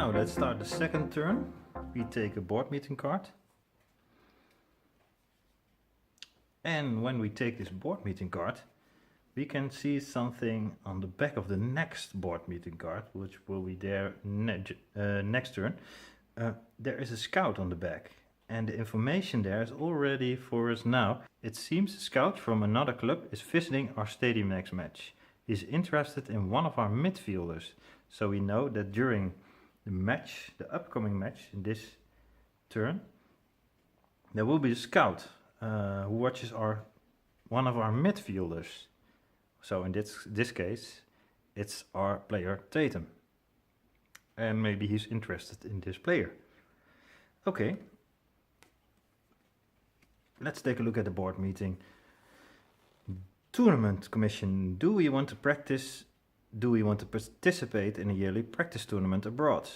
Now let's start the second turn. We take a board meeting card. And when we take this board meeting card, we can see something on the back of the next board meeting card, which will be there next turn. There is a scout on the back, and the information there is already for us now. It seems a scout from another club is visiting our stadium next match. He's interested in one of our midfielders, so we know that during the match, the upcoming match in this turn, there will be a scout who watches one of our midfielders. So in this case, it's our player Tatum. And maybe he's interested in this player. Okay. Let's take a look at the board meeting. Tournament commission. Do we want to practice? Do we want to participate in a yearly practice tournament abroad?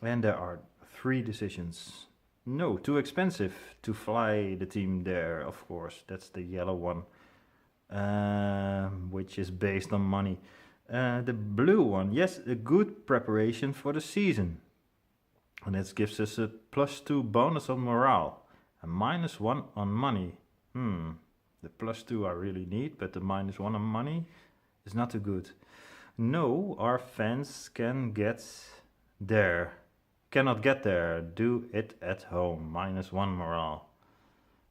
And there are 3 decisions. No, too expensive to fly the team there, of course. That's the yellow one, which is based on money. The blue one, yes, a good preparation for the season. And that gives us a +2 bonus on morale, a -1 on money. The +2 I really need, but the -1 on money is not too good. No, our fans cannot get there. Do it at home. -1 morale.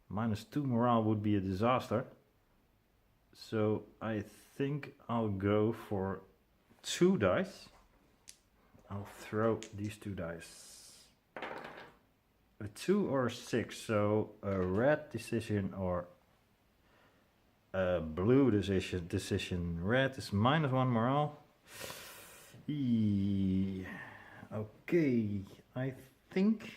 -2 morale would be a disaster. So I think I'll go for 2 dice. I'll throw these 2 dice. A 2 or a 6, so a red decision or a blue decision. Red is -1 morale. Okay, I think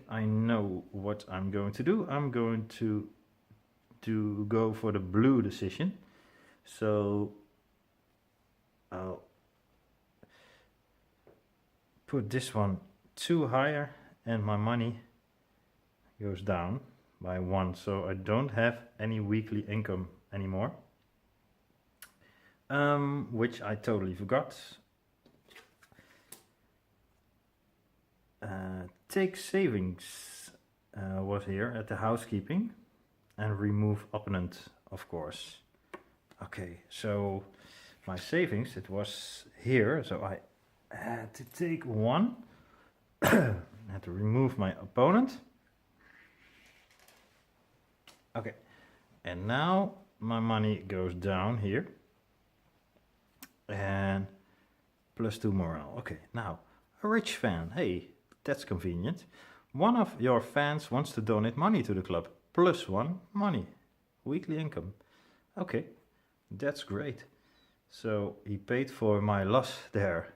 I know what I'm going to do. I'm going to go for the blue decision. So I'll put this one 2 higher and my money goes down by 1, so I don't have any weekly income anymore, which I totally forgot. Take savings was here at the housekeeping, and remove opponent, of course. Okay, so my savings, it was here, so I had to take 1. I had to remove my opponent. Okay, and now my money goes down here, and +2 morale. Okay, now a rich fan. Hey, that's convenient. One of your fans wants to donate money to the club. +1 money, weekly income. Okay, that's great. So he paid for my loss there.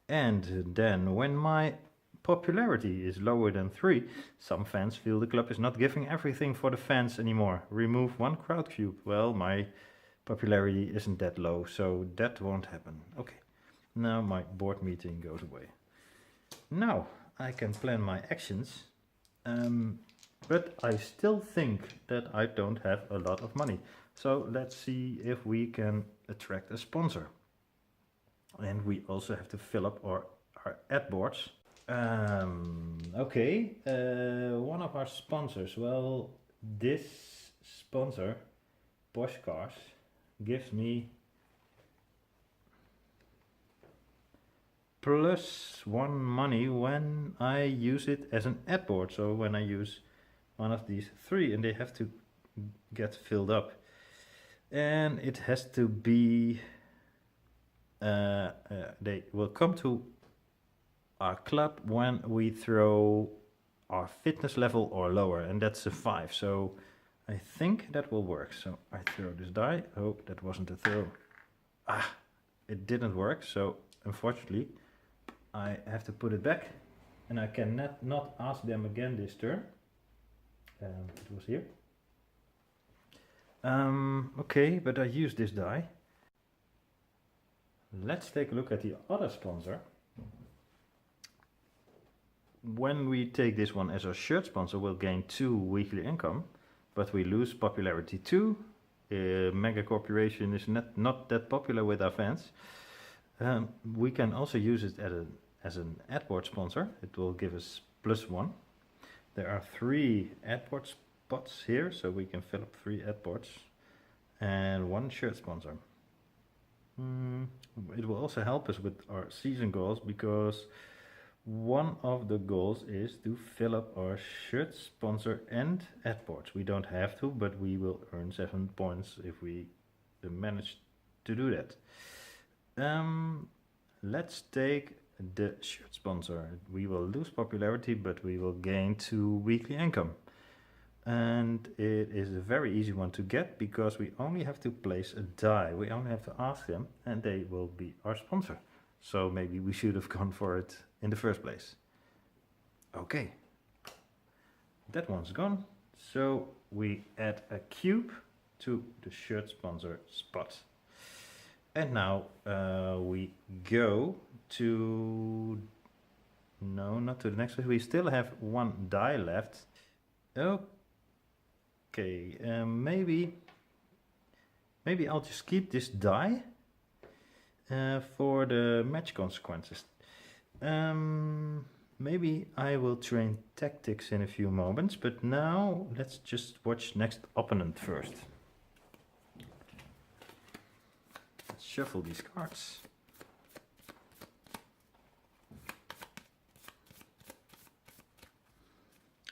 And then when my popularity is lower than 3, some fans feel the club is not giving everything for the fans anymore. Remove 1 crowd cube. Well, my popularity isn't that low, so that won't happen. Okay, now my board meeting goes away. Now I can plan my actions, but I still think that I don't have a lot of money. So let's see if we can attract a sponsor. And we also have to fill up our ad boards. Okay, one of our sponsors. Well, this sponsor, Porsche Cars, gives me +1 money when I use it as an ad board. So when I use one of these 3, and they have to get filled up, and it has to be they will come to our club when we throw our fitness level or lower, and that's a 5, so I think that will work. So I throw this die. Oh, that wasn't a throw. It didn't work, so unfortunately I have to put it back, and I can not ask them again this turn. It was here. Okay, but I use this die. Let's take a look at the other sponsor. When we take this one as our shirt sponsor, we'll gain 2 weekly income, but we lose popularity 2 mega corporation is not that popular with our fans. We can also use it as an AdWords sponsor. It will give us +1. There are 3 AdWords spots here, so we can fill up 3 AdWords and 1 shirt sponsor. It will also help us with our season goals, because one of the goals is to fill up our shirt sponsor and AdWords. We don't have to, but we will earn 7 points if we manage to do that. Let's take the shirt sponsor. We will lose popularity, but we will gain 2 weekly income. And it is a very easy one to get, because we only have to place a die. We only have to ask them and they will be our sponsor. So maybe we should have gone for it in the first place. Okay, that one's gone. So we add a cube to the shirt sponsor spot. And now we go to, no, not to the next place. We still have 1 die left. Okay, maybe I'll just keep this die for the match consequences. Maybe I will train tactics in a few moments, but now let's just watch next opponent first. Let's shuffle these cards.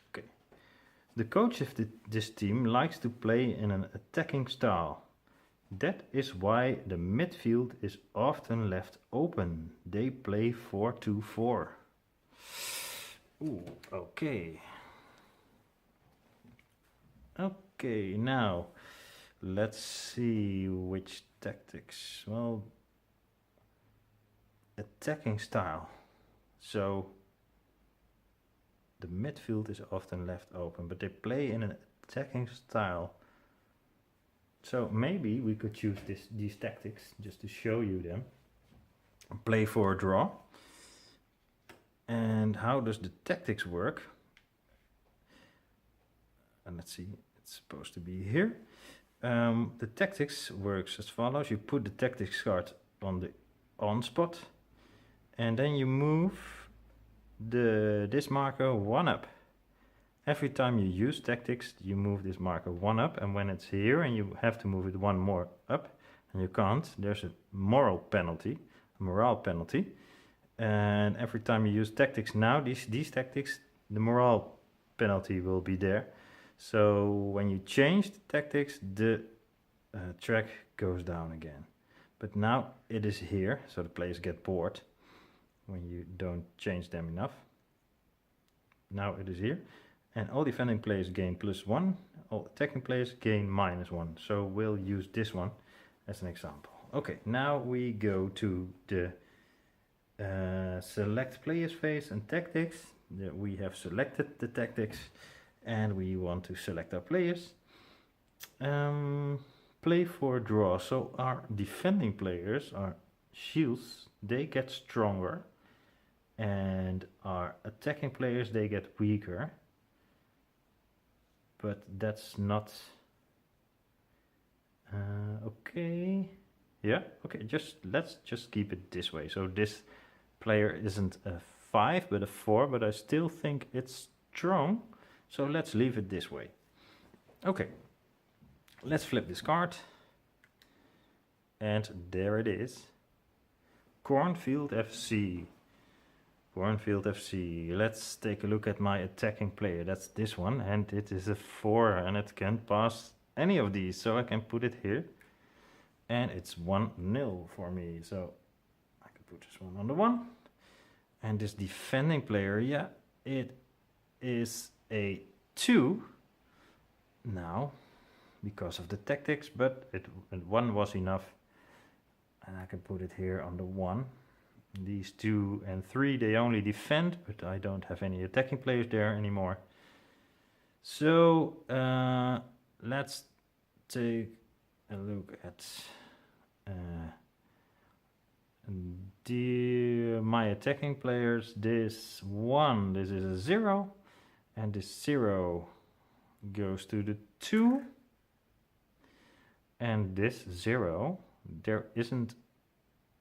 Okay. The coach of this team likes to play in an attacking style. That is why the midfield is often left open. They play 4-2-4. Ooh, okay. Okay, now let's see which tactics. Well, attacking style. So the midfield is often left open, but they play in an attacking style. So maybe we could choose these tactics just to show you them. Play for a draw. And how does the tactics work? And let's see, it's supposed to be here. The tactics works as follows. You put the tactics card on the on spot, and then you move this marker 1 up. Every time you use tactics, you move this marker 1 up, and when it's here and you have to move it 1 more up, and you can't, there's a morale penalty. And every time you use tactics now, these tactics, the morale penalty will be there. So when you change the tactics, the track goes down again. But now it is here, so the players get bored when you don't change them enough. Now it is here. And all defending players gain +1, all attacking players gain -1. So we'll use this one as an example. Okay, now we go to the select players phase and tactics. We have selected the tactics and we want to select our players. Play for draw. So our defending players, our shields, they get stronger, and our attacking players, they get weaker. But that's not okay. Yeah, okay, let's just keep it this way. So this player isn't a 5 but a 4, but I still think it's strong, so let's leave it this way. Okay, let's flip this card, and there it is. Cornfield FC. Cornfield FC. Let's take a look at my attacking player. That's this one, and it is a 4, and it can pass any of these, so I can put it here. And it's 1-0 for me, so I can put this one on the 1. And this defending player, yeah, it is a 2 now because of the tactics, but 1 was enough, and I can put it here on the 1. These 2 and 3, they only defend, but I don't have any attacking players there anymore. So let's take a look at my attacking players. This is a 0, and this 0 goes to the 2, And this 0, there isn't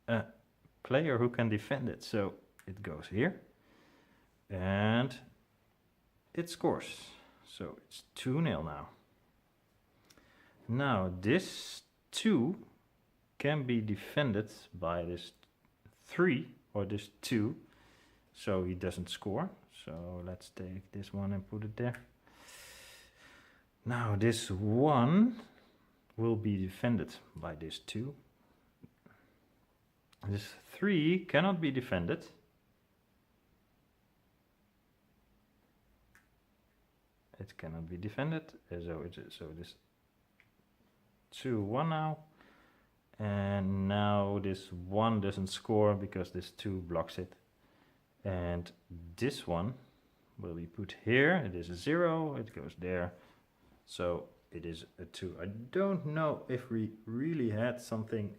a player who can defend it, so it goes here. And it scores. So it's 2-0 now. Now this 2 can be defended by this 3 or this 2, so he doesn't score. So let's take this one and put it there. Now this 1 will be defended by this 2. This 3 cannot be defended. It cannot be defended, so this 2-1 now. And now this 1 doesn't score because this 2 blocks it. And this one will be put here. It is a 0, it goes there. So it is a 2. I don't know if we really had something,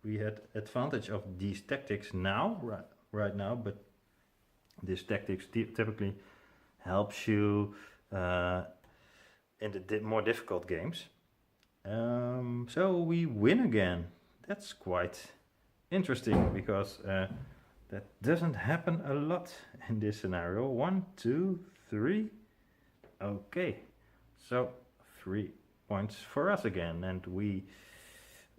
we had advantage of these tactics now, right now, but this tactics typically helps you in the more difficult games. So we win again. That's quite interesting because that doesn't happen a lot in this scenario. 1, 2, 3. Okay, so 3 points for us again, and we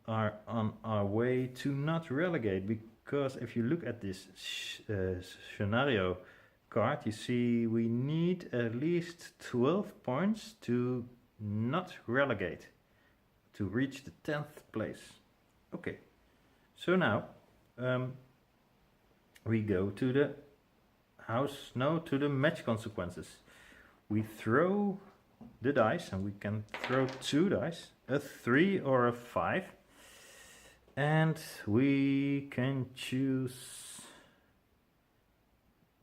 are on our way to not relegate, because if you look at this scenario card, you see we need at least 12 points to not relegate, to reach the 10th place. Okay, so now we go to the to the match consequences. We throw the dice, and we can throw 2 dice, a 3 or a 5, and we can choose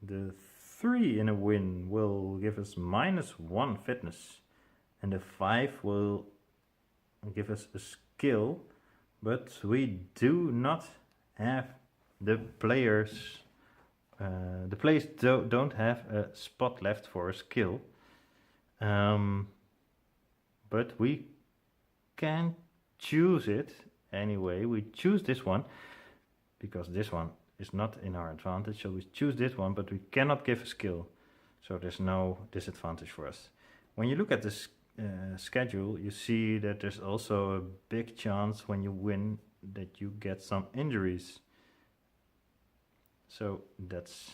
the 3 in a win will give us -1 fitness, and the 5 will give us a skill, but we do not have the players. The players don't have a spot left for a skill, but we can choose it anyway. We choose this one because this one is not in our advantage, so we choose this one, but we cannot give a skill, so there's no disadvantage for us. When you look at this schedule, you see that there's also a big chance when you win that you get some injuries. So that's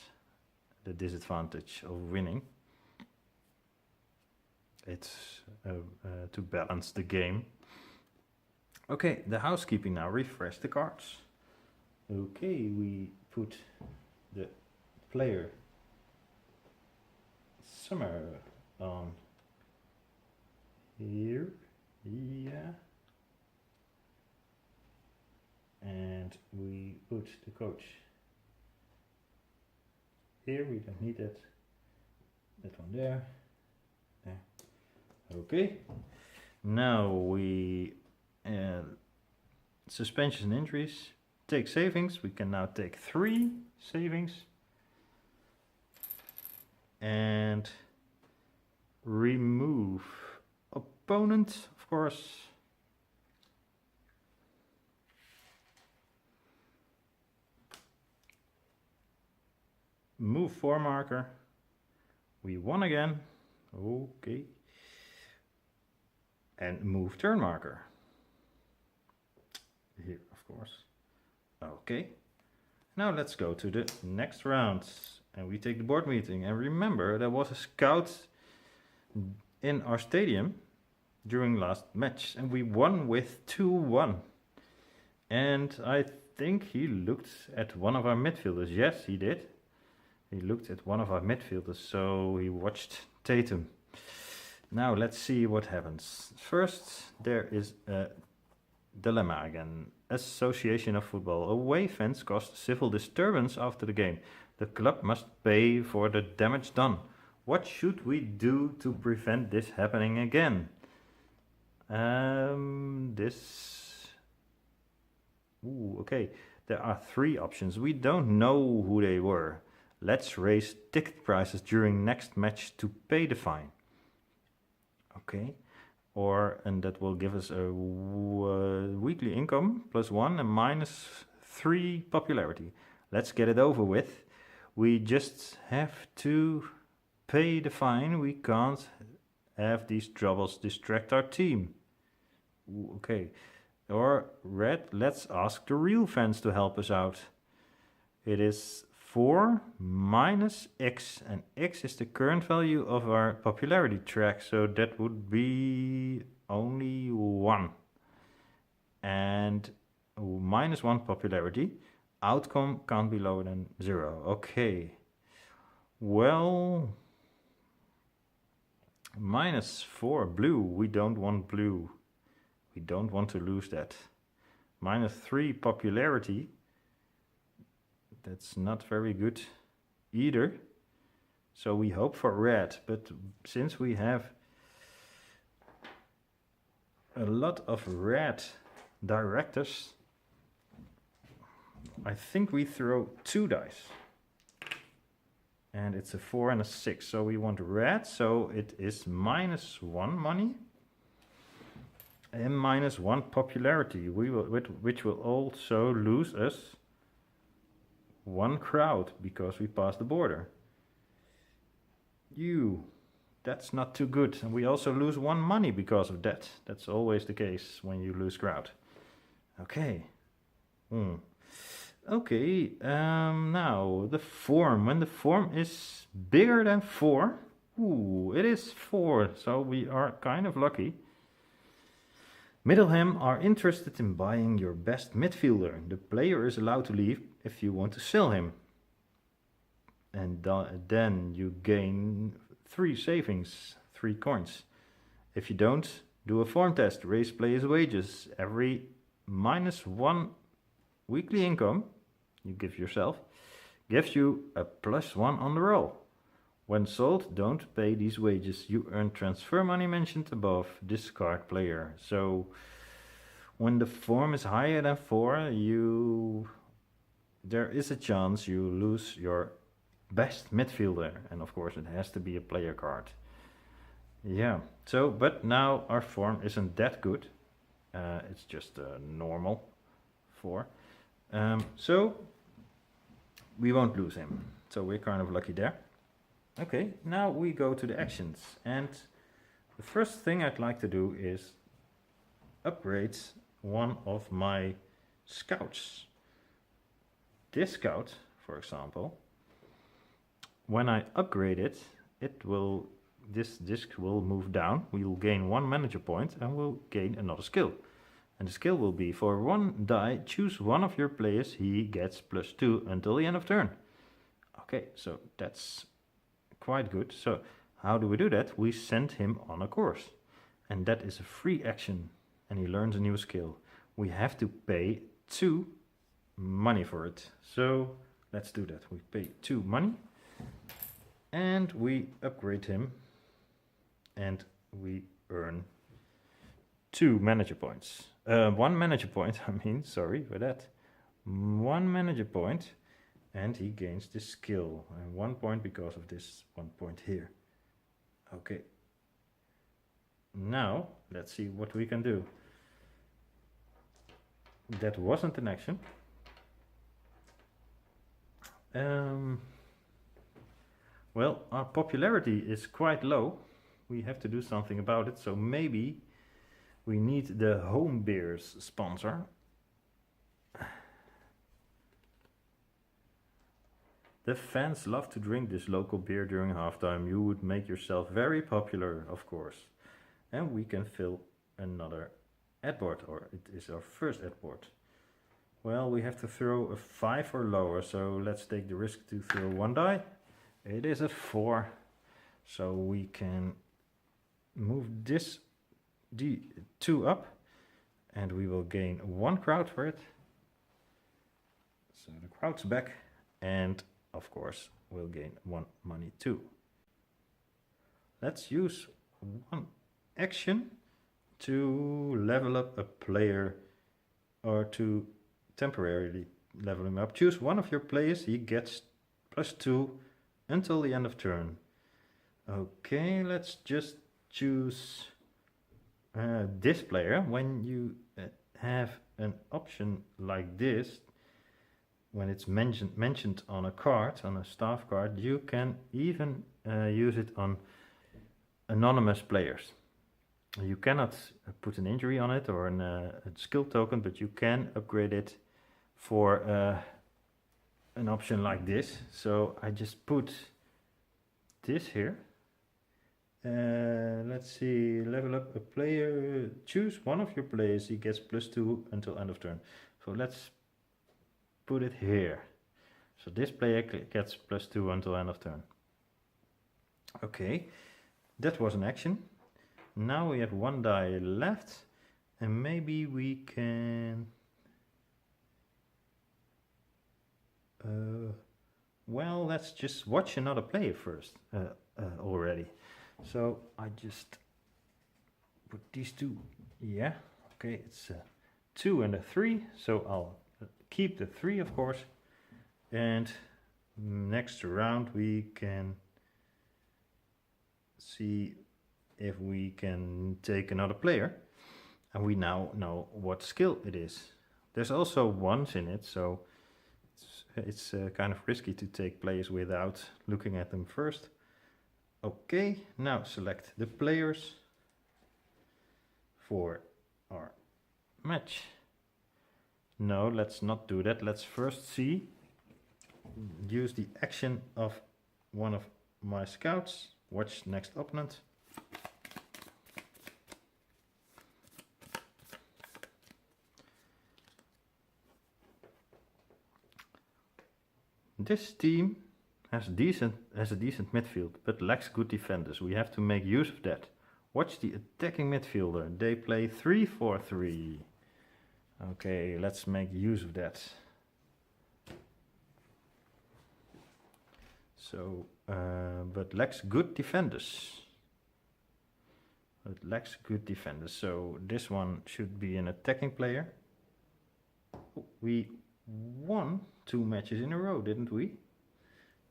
the disadvantage of winning. It's to balance the game. Okay, the housekeeping now. Refresh the cards. Okay, we put the player Summer on here, yeah, and we put the coach here. We don't need that one there. Okay, now we suspensions and injuries, take savings. We can now take 3 savings and remove opponent, of course. Move 4 marker. We won again. Okay. And move turn marker. Here, of course. Okay. Now let's go to the next round. And we take the board meeting. And remember, there was a scout in our stadium during last match. And we won with 2-1. And I think he looked at one of our midfielders. Yes, he did. He looked at one of our midfielders. So he watched Tatum. Now let's see what happens. First, there is a dilemma again. Association of Football. Away fans caused civil disturbance after the game. The club must pay for the damage done. What should we do to prevent this happening again? Okay. There are 3 options. We don't know who they were. Let's raise ticket prices during next match to pay the fine. Okay. and that will give us a weekly income +1 and -3 popularity. Let's get it over with. We just have to pay the fine. We can't have these troubles distract our team. Okay. Or red, let's ask the real fans to help us out. It is 4 minus x, and x is the current value of our popularity track, so that would be only 1. And -1 popularity. Outcome can't be lower than 0. Okay. Well, -4 blue. We don't want blue. We don't want to lose that. -3 popularity. That's not very good either. So we hope for red, but since we have a lot of red directors, I think we throw 2 dice. And it's a 4 and a 6, so we want red, so it is -1 money and -1 popularity, which will also lose us 1 crowd because we passed the border. That's not too good, and we also lose 1 money because of that. That's always the case when you lose crowd. Okay. Okay, now the form. When the form is bigger than 4, it is 4, so we are kind of lucky. Middleham are interested in buying your best midfielder. The player is allowed to leave if you want to sell him. And then you gain 3 savings, 3 coins. If you don't, do a form test, raise players' wages. Every -1 weekly income you give yourself gives you a +1 on the roll. When sold, don't pay these wages. You earn transfer money mentioned above. Discard player. So when the form is higher than 4, there is a chance you lose your best midfielder, and of course it has to be a player card. Yeah. So, but now our form isn't that good. It's just a normal 4. So we won't lose him. So we're kind of lucky there. Okay, now we go to the actions, and the first thing I'd like to do is upgrade one of my scouts. This scout, for example, when I upgrade it, this disc will move down. We will gain 1 manager point and we'll gain another skill. And the skill will be, for 1 die, choose one of your players. He gets +2 until the end of turn. Okay, so that's quite good. So how do we do that? We send him on a course, and that is a free action, and he learns a new skill. We have to pay 2 money for it. So let's do that. We pay 2 money and we upgrade him, and we earn 2 manager points. 1 manager point, sorry for that. 1 manager point, and he gains this skill, and 1 point because of this 1 point here. Okay. Now, let's see what we can do. That wasn't an action. Well, our popularity is quite low. We have to do something about it, so maybe we need the home beers sponsor. The fans love to drink this local beer during halftime. You would make yourself very popular, of course. And we can fill another ad board, or it is our first ad board. Well, we have to throw a 5 or lower, so let's take the risk to throw 1 die. It is a 4, so we can move this D2 up, and we will gain 1 crowd for it. So the crowd's back, and of course we'll gain 1 money too. Let's use 1 action to level up a player, or to temporarily level him up. Choose one of your players. He gets +2 until the end of turn. Okay, let's just choose this player, when you have an option like this, when it's mentioned on a card, on a staff card, you can even use it on anonymous players. You cannot put an injury on it or a skill token, but you can upgrade it for an option like this. So I just put this here. Let's see, level up a player, choose one of your players, he gets +2 until end of turn. So let's put it here. So this player gets +2 until end of turn. Okay, that was an action. Now we have one die left, and maybe we can... well, let's just watch another player first already. So I just put these two, yeah, okay, it's a 2 and a 3, so I'll keep the 3 of course, and next round we can see if we can take another player, and we now know what skill it is. There's also ones in it, so it's kind of risky to take players without looking at them first. Okay, now select the players for our match. No, let's not do that. Let's first use the action of one of my scouts. Watch next opponent. This team has a decent midfield, but lacks good defenders. We have to make use of that. Watch the attacking midfielder. They play 3-4-3. Okay, let's make use of that. So, but lacks good defenders. So this one should be an attacking player. We won 2 matches in a row, didn't we?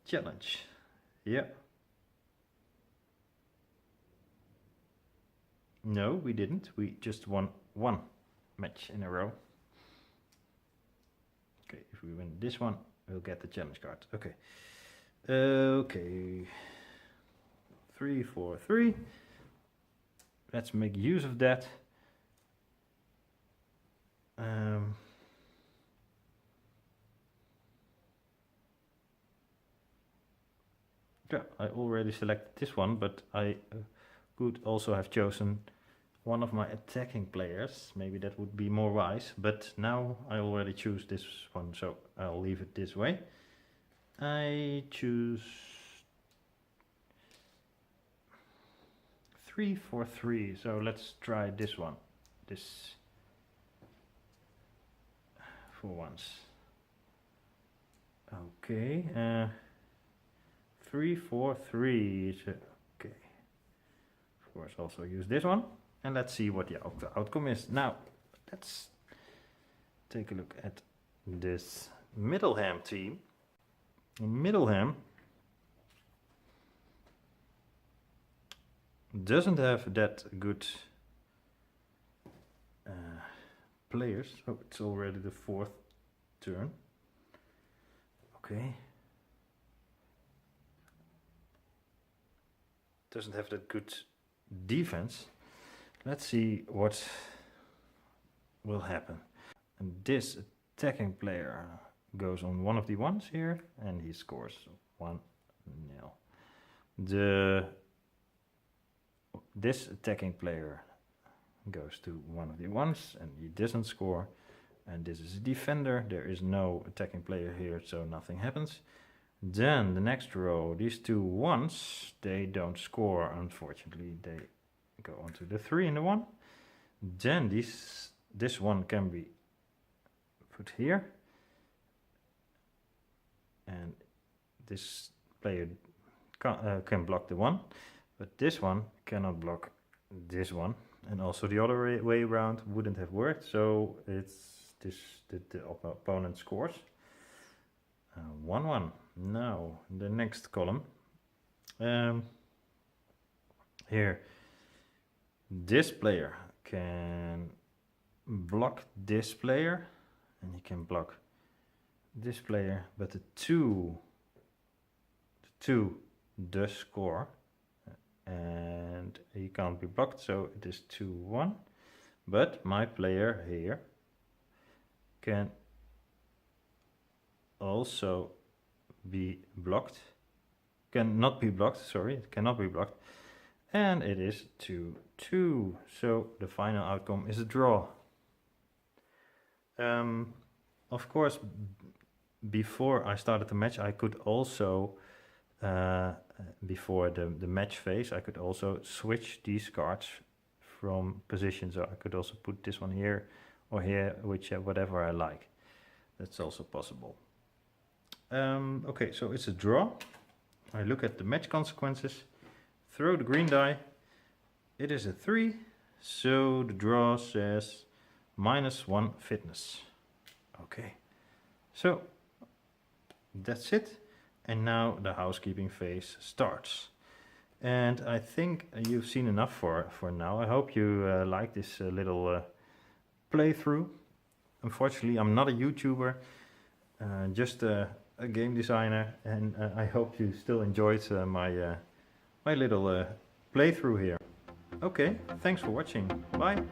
Challenge. Yeah. No, we didn't. We just won 1 match in a row. Okay, if we win this one, we'll get the challenge card. Okay. Okay. 3-4-3. Let's make use of that. Yeah, I already selected this one, but I could also have chosen one of my attacking players. Maybe that would be more wise, but now I already choose this one, so I'll leave it this way. I choose 3-4-3, so let's try this one. This for once. Okay, 3-4-3. Okay. Of course, also use this one, and let's see what the outcome is. Now, let's take a look at this Middleham team. Middleham doesn't have that good players. Oh, it's already the 4th turn. Okay. Doesn't have that good defense. Let's see what will happen. And this attacking player goes on one of the ones here, and he scores 1-0. This attacking player goes to one of the ones, and he doesn't score. And this is a defender. There is no attacking player here, so nothing happens. Then the next row, these 2 ones, they don't score, unfortunately. They go on to the 3 and the 1. Then this one can be put here. And this player can block the 1, but this one cannot block this one. And also the other way around wouldn't have worked, so it's the opponent scores. 1-1. Now, the next column. Here, this player can block this player, and he can block this player, but the two does score, and he can't be blocked, so it is 2-1. But my player here can also be blocked, cannot be blocked, sorry, it cannot be blocked, and it is 2-2. So the final outcome is a draw. Of course, before I started the match, I could also, before the match phase, I could also switch these cards from position. So I could also put this one here or here, whatever I like. That's also possible. Okay, so it's a draw. I look at the match consequences, throw the green die. It is a 3, so the draw says -1 fitness. Okay, so that's it. And now the housekeeping phase starts. And I think you've seen enough for now. I hope you like this little playthrough. Unfortunately, I'm not a YouTuber, just a game designer, and I hope you still enjoyed my little playthrough here. Okay, thanks for watching. Bye.